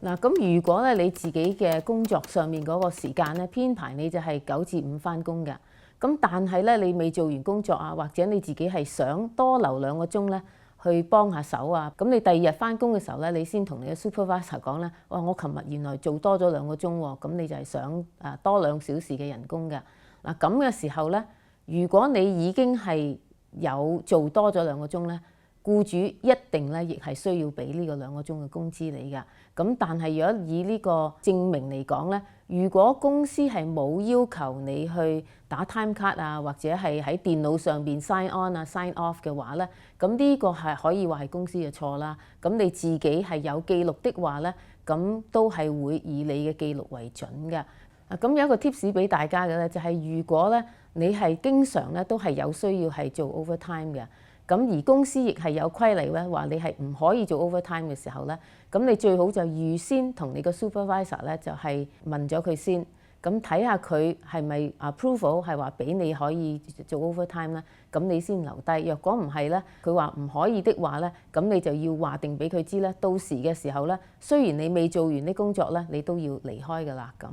嗱，咁如果咧你自己嘅工作上面嗰個時間咧編排你就係9至5返工嘅，咁但係咧你未做完工作啊，或者你自己係想多留2個鐘咧去幫下手啊，咁你第2日返工嘅時候咧，你先同你嘅 supervisor 講咧，哇！我琴日原來做多咗2個鐘喎，咁你就係想多2小時嘅人工嘅。嗱，咁嘅時候咧，如果你已經係有做多咗2個鐘咧，僱主一定咧亦係需要俾呢個2個鐘嘅工資你㗎。咁但係如果以呢個證明嚟講咧，如果公司係冇要求你去打 time card 啊，或者係喺電腦上邊 sign on 啊 sign off 嘅話咧，咁呢個係可以話係公司嘅錯啦。咁你自己係有記錄的話咧，咁都係會以你嘅記錄為準嘅。咁有一個 tips 俾大家嘅咧，就係如果咧你係經常咧都係有需要係做 overtime 嘅。咁而公司亦係有規例咧，話你係唔可以做 overtime 嘅時候咧，咁你最好就預先同你個 supervisor 咧就係問咗佢先，咁睇下佢係咪 approval 係話俾你可以做 overtime 咧，咁你先留低。若果唔係咧，佢話唔可以的話咧，咁你就要話定俾佢知咧，到時嘅時候咧，雖然你未做完啲工作咧，你都要離開㗎啦咁。